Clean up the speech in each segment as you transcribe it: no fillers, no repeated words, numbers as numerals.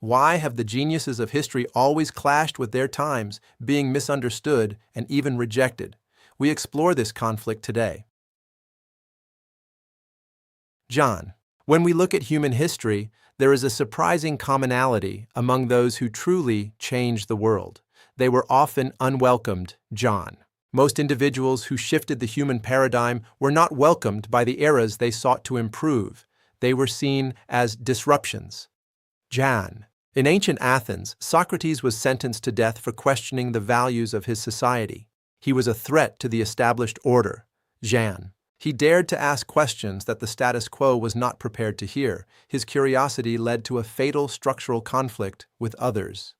Why have the geniuses of history always clashed with their times, being misunderstood and even rejected? We explore this conflict today. John. When we look at human history, there is a surprising commonality among those who truly changed the world. They were often unwelcomed, John. Most individuals who shifted the human paradigm were not welcomed by the eras they sought to improve. They were seen as disruptions. Jan. In ancient Athens, Socrates was sentenced to death for questioning the values of his society. He was a threat to the established order. Jan. He dared to ask questions that the status quo was not prepared to hear. His curiosity led to a fatal structural conflict with others.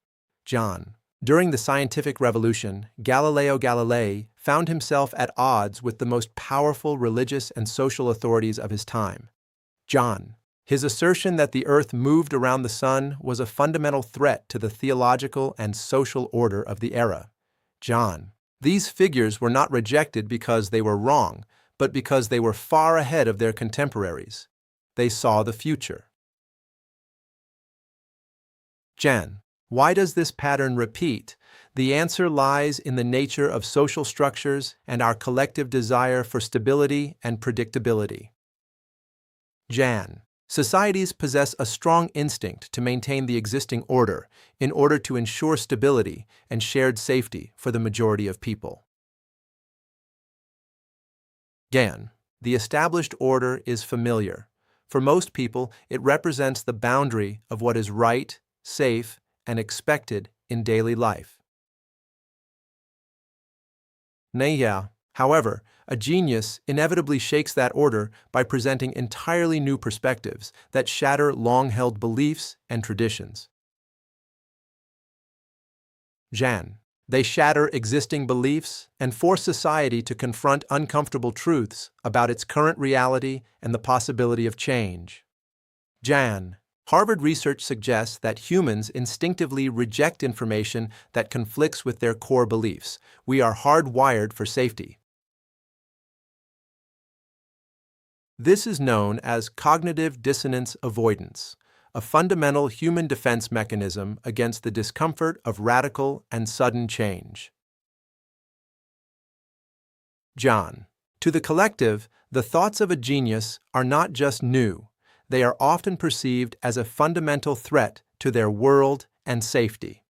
John. During the scientific revolution, Galileo Galilei found himself at odds with the most powerful religious and social authorities of his time. John. His assertion that the earth moved around the sun was a fundamental threat to the theological and social order of the era. John. These figures were not rejected because they were wrong, but because they were far ahead of their contemporaries. They saw the future. Jan. Why does this pattern repeat? The answer lies in the nature of social structures and our collective desire for stability and predictability. Jan. Societies possess a strong instinct to maintain the existing order in order to ensure stability and shared safety for the majority of people. Gan. The established order is familiar. For most people, it represents the boundary of what is right, safe, and expected in daily life. Naya. However, a genius inevitably shakes that order by presenting entirely new perspectives that shatter long-held beliefs and traditions. Jan. They shatter existing beliefs and force society to confront uncomfortable truths about its current reality and the possibility of change. Jan. Harvard research suggests that humans instinctively reject information that conflicts with their core beliefs. We are hardwired for safety. This is known as cognitive dissonance avoidance, a fundamental human defense mechanism against the discomfort of radical and sudden change. John. To the collective, the thoughts of a genius are not just new. They are often perceived as a fundamental threat to their world and safety.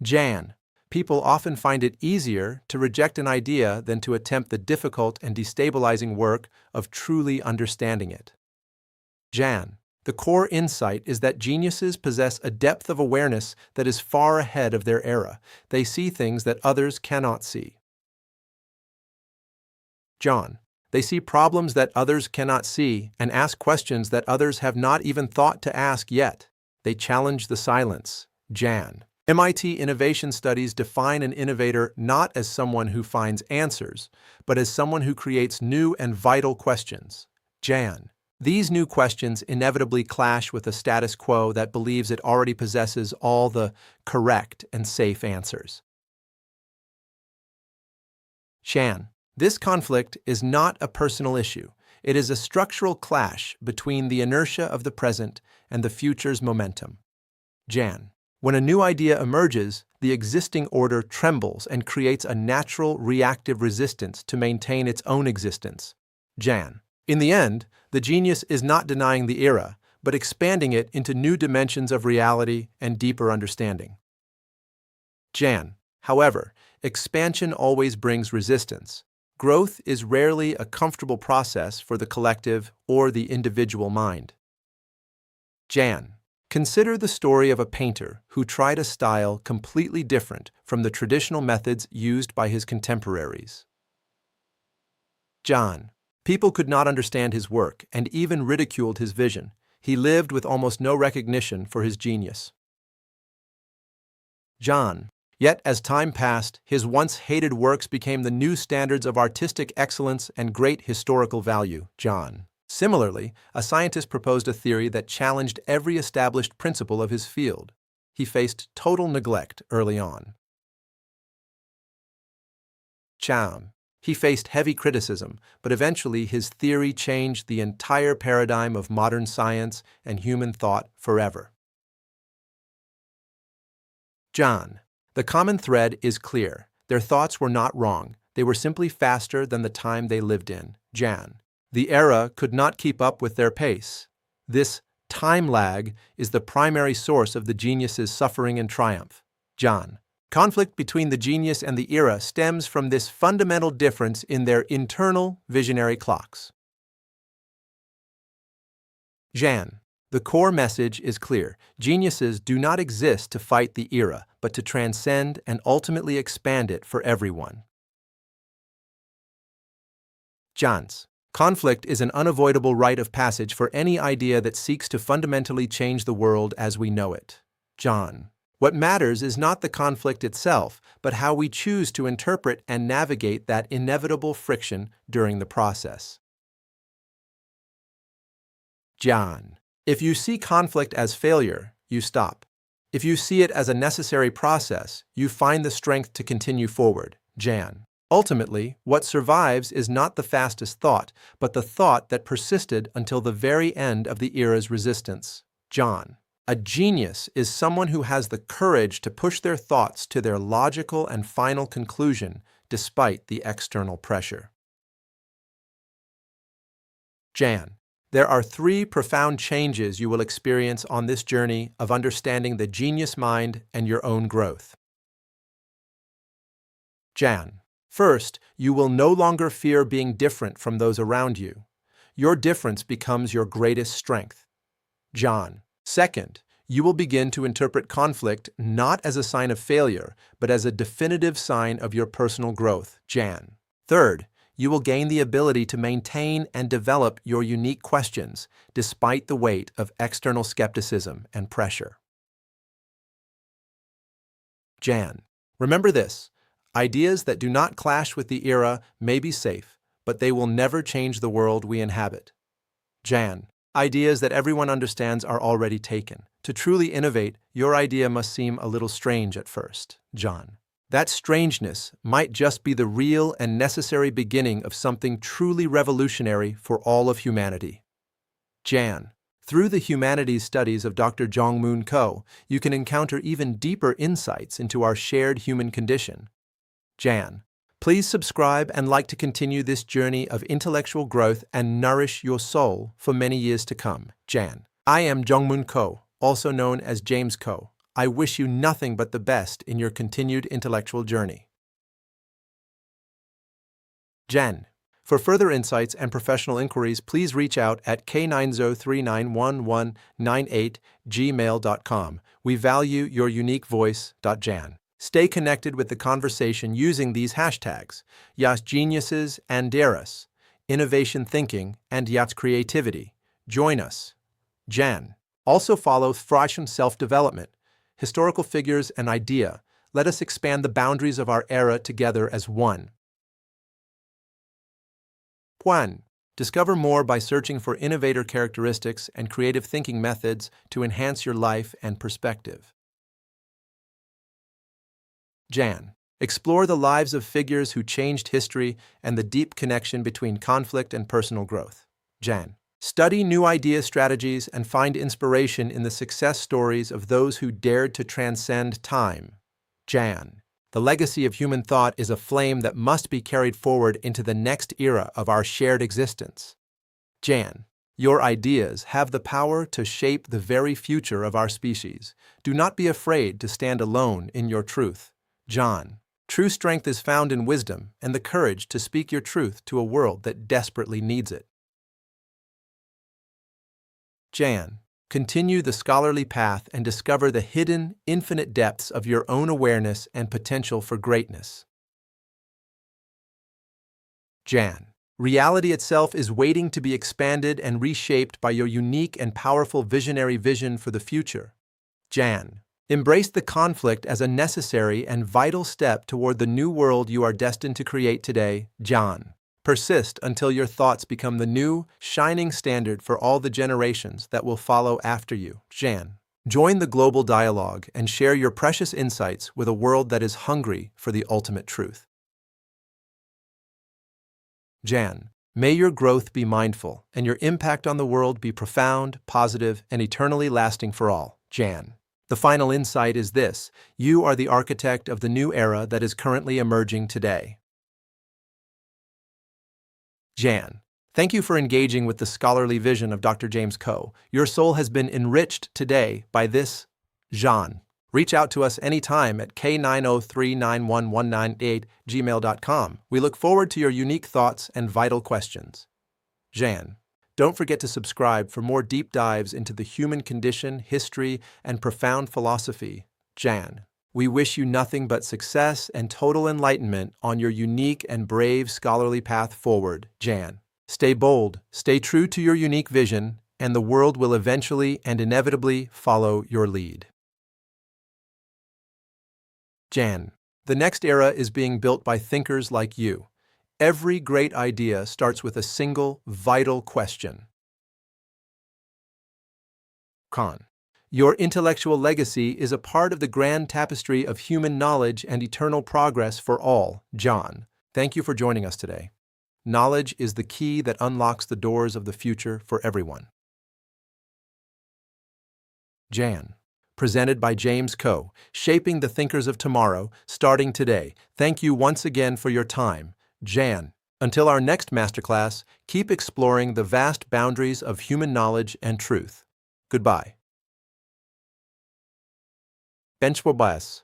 Jan. People often find it easier to reject an idea than to attempt the difficult and destabilizing work of truly understanding it. Jan. The core insight is that geniuses possess a depth of awareness that is far ahead of their era. They see things that others cannot see. John. They see problems that others cannot see and ask questions that others have not even thought to ask yet. They challenge the silence. Jan. MIT innovation studies define an innovator not as someone who finds answers, but as someone who creates new and vital questions. Jan. These new questions inevitably clash with a status quo that believes it already possesses all the correct and safe answers. Shan. This conflict is not a personal issue. It is a structural clash between the inertia of the present and the future's momentum. Jan. When a new idea emerges, the existing order trembles and creates a natural reactive resistance to maintain its own existence. Jan. In the end, the genius is not denying the era, but expanding it into new dimensions of reality and deeper understanding. Jan. However, expansion always brings resistance. Growth is rarely a comfortable process for the collective or the individual mind. Jan. Consider the story of a painter who tried a style completely different from the traditional methods used by his contemporaries. John. People could not understand his work and even ridiculed his vision. He lived with almost no recognition for his genius. John. Yet, as time passed, his once hated works became the new standards of artistic excellence and great historical value. John. Similarly, a scientist proposed a theory that challenged every established principle of his field. He faced total neglect early on. Cham. He faced heavy criticism, but eventually his theory changed the entire paradigm of modern science and human thought forever. John. The common thread is clear. Their thoughts were not wrong. They were simply faster than the time they lived in. Jan. The era could not keep up with their pace. This time lag is the primary source of the genius's suffering and triumph. John. Conflict between the genius and the era stems from this fundamental difference in their internal visionary clocks. Jan. The core message is clear. Geniuses do not exist to fight the era, but to transcend and ultimately expand it for everyone. Jans. Conflict is an unavoidable rite of passage for any idea that seeks to fundamentally change the world as we know it. John. What matters is not the conflict itself, but how we choose to interpret and navigate that inevitable friction during the process. John. If you see conflict as failure, you stop. If you see it as a necessary process, you find the strength to continue forward. Jan. Ultimately, what survives is not the fastest thought, but the thought that persisted until the very end of the era's resistance. John. A genius is someone who has the courage to push their thoughts to their logical and final conclusion despite the external pressure. Jan. There are 3 profound changes you will experience on this journey of understanding the genius mind and your own growth. Jan. First, you will no longer fear being different from those around you. Your difference becomes your greatest strength. John. Second, you will begin to interpret conflict not as a sign of failure, but as a definitive sign of your personal growth. Jan. Third, you will gain the ability to maintain and develop your unique questions, despite the weight of external skepticism and pressure. Jan. Remember this. Ideas that do not clash with the era may be safe, but they will never change the world we inhabit. Jan. Ideas that everyone understands are already taken. To truly innovate, your idea must seem a little strange at first. John. That strangeness might just be the real and necessary beginning of something truly revolutionary for all of humanity. Jan. Through the humanities studies of Dr. Jong-Moon Ko, you can encounter even deeper insights into our shared human condition. Jan. Please subscribe and like to continue this journey of intellectual growth and nourish your soul for many years to come. Jan. I am Jong-Moon Ko, also known as James Ko. I wish you nothing but the best in your continued intellectual journey. Jan. For further insights and professional inquiries, please reach out at k90391198@gmail.com. We value your unique voice. Jan. Stay connected with the conversation using these hashtags: Yas Geniuses and Daras, Innovation Thinking, and Yats Creativity. Join us. Jan. Also follow Fashion Self-Development, Historical Figures and Idea. Let us expand the boundaries of our era together as one. Juan. Discover more by searching for innovator characteristics and creative thinking methods to enhance your life and perspective. Jan. Explore the lives of figures who changed history and the deep connection between conflict and personal growth. Jan. Study new idea strategies and find inspiration in the success stories of those who dared to transcend time. Jan. The legacy of human thought is a flame that must be carried forward into the next era of our shared existence. Jan. Your ideas have the power to shape the very future of our species. Do not be afraid to stand alone in your truth. John. True strength is found in wisdom and the courage to speak your truth to a world that desperately needs it. Jan. Continue the scholarly path and discover the hidden, infinite depths of your own awareness and potential for greatness. Jan. Reality itself is waiting to be expanded and reshaped by your unique and powerful visionary vision for the future. Jan. Embrace the conflict as a necessary and vital step toward the new world you are destined to create today. Jan. Persist until your thoughts become the new, shining standard for all the generations that will follow after you. Jan. Join the global dialogue and share your precious insights with a world that is hungry for the ultimate truth. Jan. May your growth be mindful and your impact on the world be profound, positive, and eternally lasting for all. Jan. The final insight is this: you are the architect of the new era that is currently emerging today. Jan, thank you for engaging with the scholarly vision of Dr. James Coe. Your soul has been enriched today by this Jean. Reach out to us anytime at k903911988@gmail.com. We look forward to your unique thoughts and vital questions. Jan, don't forget to subscribe for more deep dives into the human condition, history, and profound philosophy. Jan, we wish you nothing but success and total enlightenment on your unique and brave scholarly path forward. Jan, stay bold, stay true to your unique vision, and the world will eventually and inevitably follow your lead. Jan, the next era is being built by thinkers like you. Every great idea starts with a single, vital question. Khan, your intellectual legacy is a part of the grand tapestry of human knowledge and eternal progress for all. John, thank you for joining us today. Knowledge is the key that unlocks the doors of the future for everyone. Jan, presented by James Coe, shaping the thinkers of tomorrow, starting today. Thank you once again for your time, Jan. Until our next masterclass, keep exploring the vast boundaries of human knowledge and truth. Goodbye. Benchwabas.